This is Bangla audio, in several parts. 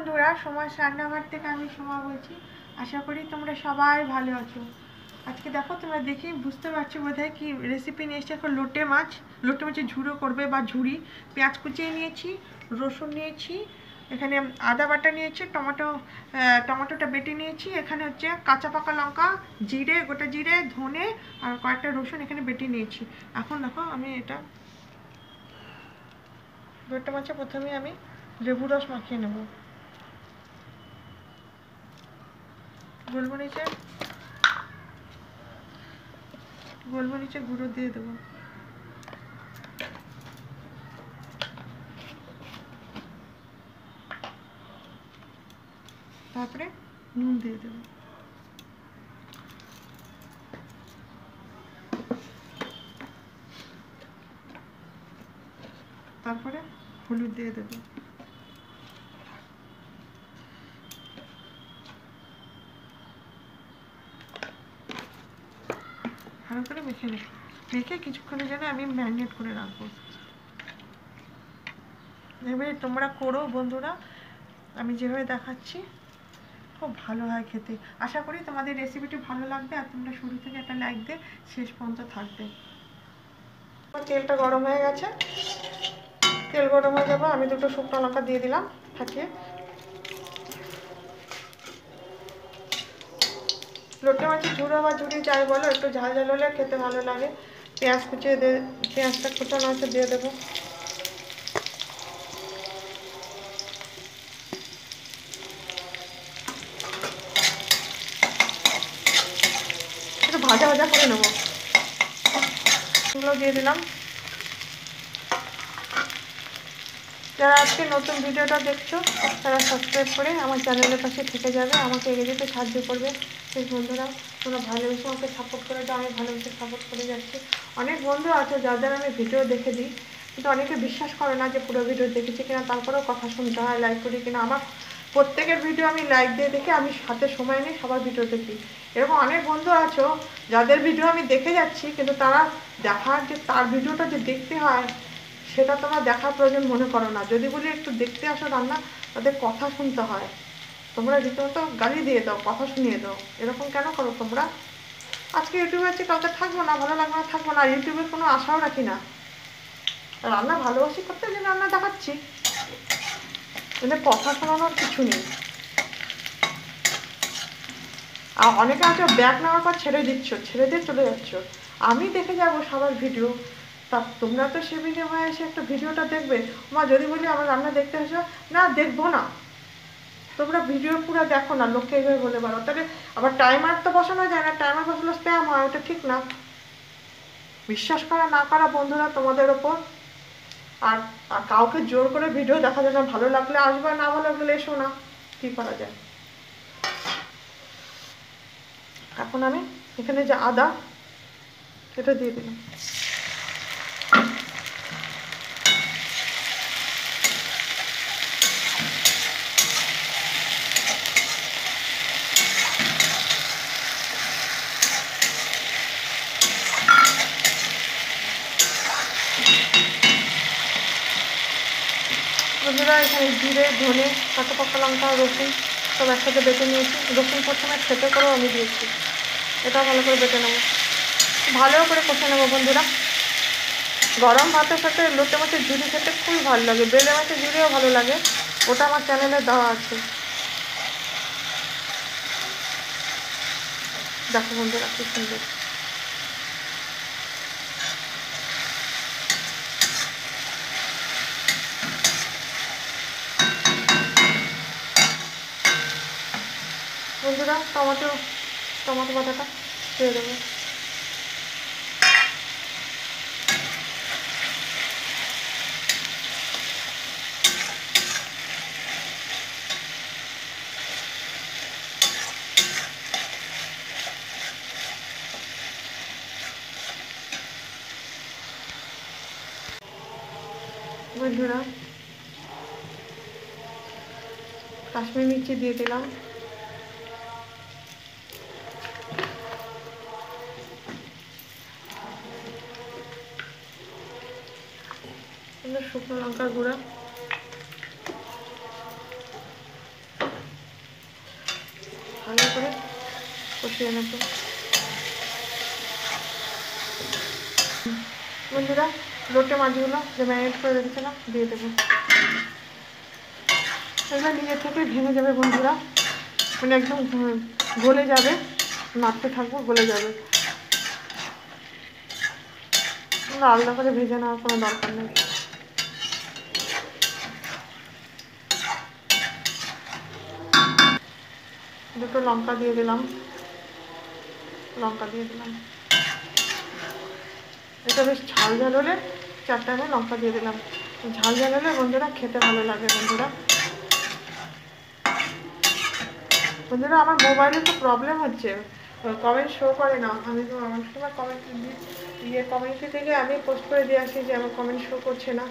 বন্ধুরা, সময় রান্নাঘর থেকে আমি সোমা বলছি। আশা করি তোমরা সবাই ভালো আছো। আজকে দেখো, তোমরা দেখি বুঝতে পারছো বোধহয় কি রেসিপি নিয়ে এসেছি। এখন লোটে মাছের ঝুড়ো করবে বা ঝুড়ি। পেঁয়াজ কুচিয়ে নিয়েছি, রসুন নিয়েছি, এখানে আদা বাটা নিয়েছি, টমেটোটা বেটে নিয়েছি, এখানে হচ্ছে কাঁচা পাকা লঙ্কা, জিরে, গোটা জিরে, ধনে আর কয়েকটা রসুন এখানে বেটে নিয়েছি। এখন দেখো, আমি এটা লোটে মাছে প্রথমে আমি লেবু রস মাখিয়ে নেবো। গোলমরিচের গুঁড়ো দিয়ে দেবো। তারপরে নুন দিয়ে দেবো। তারপরে হলুদ দিয়ে দেবো। ভালো করে মেখে কিছুক্ষণের জন্য আমি ম্যারিনেট করে রাখবো। এবারে তোমরা করো বন্ধুরা, আমি যেভাবে দেখাচ্ছি। খুব ভালো হয় খেতে। আশা করি তোমাদের রেসিপিটি ভালো লাগবে আর তোমরা শুরু থেকে একটা লাইক দিয়ে শেষ পর্যন্ত থাকবে। তেলটা গরম হয়ে গেছে। তেল গরম হয়ে যাবে, আমি দুটো শুকনো লঙ্কা দিয়ে দিলাম ফাটিয়ে। লোটে মাছের ঝুড়ো বা ঝুড়ি যাই বলো, একটু ঝাল ঝাল হলে খেতে ভালো লাগে। পেঁয়াজটা কুচানো আছে দিয়ে দেবো। একটু ভাজা ভাজা করে নেবো। এগুলো দিয়ে দিলাম। যারা আজকে নতুন ভিডিওটা দেখছো তারা সাবস্ক্রাইব করে আমার চ্যানেলের পাশে থেকে যাবে, আমাকে এগিয়ে যেতে সাহায্য করবে। সেই বন্ধুরা, তোমরা ভালোবেসে আমাকে সাপোর্ট করে দাও, আমি ভালোবেসে সাপোর্ট করে যাচ্ছি। অনেক বন্ধু আছে যাদের আমি ভিডিও দেখে দিই, কিন্তু অনেকে বিশ্বাস করে না যে পুরো ভিডিও দেখেছি কিনা, তারপরেও কথা শুনতে হয় লাইক করি কিনা। আমার প্রত্যেকের ভিডিও আমি লাইক দিয়ে দেখে, আমি হাতে সময় নিয়ে সবার ভিডিও দেখি। এরকম অনেক বন্ধু আছো যাদের ভিডিও আমি দেখে যাচ্ছি, কিন্তু তারা দেখার যে তার ভিডিওটা যে দেখতে হয় সেটা তোমার দেখার প্রয়োজন মনে করো না। যদি বলি একটু দেখতে আসো রান্না, তাদের কথা শুনতে হয়। তোমরা রীতিমতো গালি দিয়ে দাও, কথা শুনিয়ে দাও। এরকম কেন করো তোমরা? আজকে ইউটিউবে আছে, কালকে থাকবো না, ভালো লাগবে না, থাকবো না। আর ইউটিউবে কোনো আশাও রাখি না। রান্না ভালোবাসি করতে, যে রান্না দেখাচ্ছি, এদের কথা শোনানোর কিছু নেই। আর অনেকে আছে ব্যাগ নেওয়ার পর ছেড়ে দিয়ে চলে যাচ্ছ। আমি দেখে যাবো সবার ভিডিও, তা তোমরা তো সে বিনিময়ে এসে একটা ভিডিওটা দেখবে। মা যদি বলি আমার রান্না দেখতে এসো, না দেখবো না। তোমরা ভিডিও পুরো দেখো না, লোককে এইভাবে বলে পারো। তাহলে আবার টাইমার তো বসানো যায় না, টাইমার বসালে স্প্যাম হয়, ওটা ঠিক না। বিশ্বাস করা না করা বন্ধুরা তোমাদের ওপর। আর কাউকে জোর করে ভিডিও দেখা যায় না, ভালো লাগলে আসবে, না ভালো লাগলে এসো না। কী করা যায়? এখন আমি এখানে যে আদা, এটা দিয়ে দিলাম। বন্ধুরা, এখানে জিরে, ধনে, কাঁচা পাকা লঙ্কা, রসুন সব একসাথে বেটে নিয়েছি। রসুন প্রথমে থেঁতে করেও আমি দিয়েছি। এটাও ভালো করে বেটে নেবো, ভালো করে কষে নেবো বন্ধুরা। গরম ভাতের সাথে লোটে মাছের ঝুড়ি খেতে খুবই ভালো লাগে। বেলে মাছের ঝুড়িও ভালো লাগে, ওটা আমার চ্যানেলে দেওয়া আছে। দেখো বন্ধুরা কি সুন্দর। বন্ধুরা, টমেটো বাটাটা দিয়ে দেবো। বন্ধুরা, কাশ্মীরি মির্চি দিয়ে দিলাম। শুকনো লঙ্কার গুঁড়া, কষিয়ে নেব। বন্ধুরা লোটে মাছগুলো যে ম্যারিনেট করে রেখেছিলাম দিয়ে দেবো। এগুলো নিজে থেকে ভেঙে যাবে বন্ধুরা, মানে একদম গলে যাবে, নাড়তে থাকবো গলে যাবে, আলাদা করে ভেজে নেওয়ার কোনো দরকার নেই। দুটো লঙ্কা দিয়ে দিলাম, এটা বেশ ঝাল ঝাল হলে 4টা আমি লঙ্কা দিয়ে দিলাম। ঝাল ঝাল হলে বন্ধুরা খেতে ভালো লাগে। বন্ধুরা আমার মোবাইলে তো প্রবলেম হচ্ছে, কমেন্ট শো করে না। আমি তো আমার সময় কমেন্টে থেকে আমি পোস্ট করে দিয়ে আসি যে আমার কমেন্ট শো করছে না।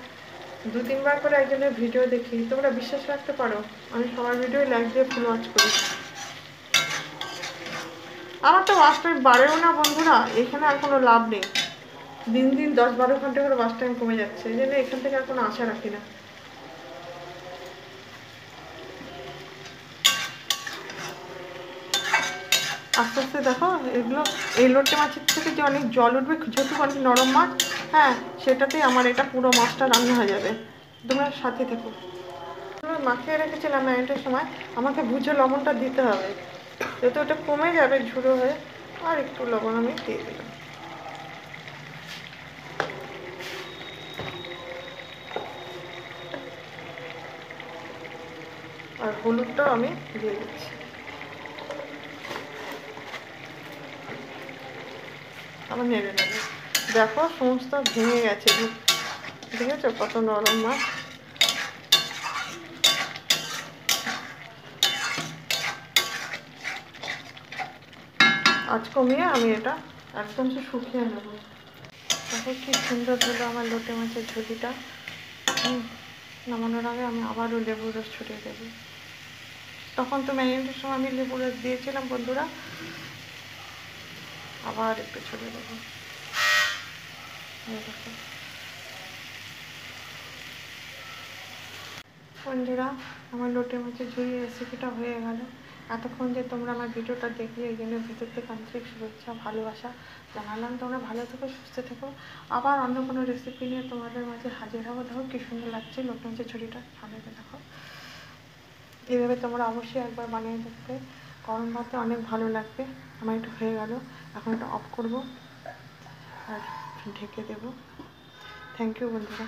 2-3 বার করে একজনের ভিডিও দেখি, তোমরা বিশ্বাস রাখতে পারো আমি সবার ভিডিও লাইক দিয়ে ফুল ওয়াচ করি। আমার তো ওয়াচ টাইম বাড়েও না বন্ধুরা, এখানে আর কোনো লাভ নেই। দিন দিন 10-12 ঘন্টা করে ওয়াচ টাইম কমে যাচ্ছে, এই জন্য এখান থেকে আর কোনো আশা রাখি না। আস্তে আস্তে দেখো এগুলো, এই লোটে মাছের থেকে যে অনেক জল উঠবে, যেহেতু অনেক নরম মাছ, হ্যাঁ সেটাতেই আমার এটা পুরো মাছটা রান্না হয়ে যাবে। তোমরা সাথে থেকো। মাখিয়ে রেখেছিলাম ম্যারিনেটের সময়, আমাকে বুঝে লবণটা দিতে হবে, যেহেতু ওটা কমে যাবে ঝুড়ো হয়ে, আর একটু লবণ আমি দিয়ে দিলাম। আর হলুদটাও আমি দিয়ে দিচ্ছি। আবার নেড়ে নেবে। দেখো সমস্ত ভেঙে গেছে, দেখেছো কত নরম মাছ। আঁচ কমিয়ে আমি এটা একদম শুকিয়ে নেব। দেখো কি সুন্দর হলো আমার লোটে মাছের ঝুড়িটা। নামানোর আগে আমি আবারও লেবুর রস ছড়িয়ে দেবো। তখন তো ম্যারিনেটের সময় আমি লেবুর রস দিয়েছিলাম বন্ধুরা, আবার একটু ছড়িয়ে দেবো। বন্ধুরা আমার লোটে মাছের ঝুড়ি রেসিপিটা হয়ে গেল। এতক্ষণ যে তোমরা আমার ভিডিওটা দেখলে, এই জন্য ভিতর থেকে আন্তরিক শুভেচ্ছা ভালোবাসা জানালাম। তোমরা ভালো থেকো, সুস্থ থেকো। আবার অন্য কোনো রেসিপি নিয়ে তোমাদের মাঝে হাজির হবো। দেখো কি সুন্দর লাগছে লোটে মাছের ঝুড়িটা, ভালো দেখো। এইভাবে তোমরা অবশ্যই একবার বানিয়ে দেখবে, গরম ভাতে অনেক ভালো লাগবে। আমার এটা হয়ে গেল, এখন এটা অফ করবো আর ঢেকে দেবো। থ্যাংক ইউ বন্ধুরা।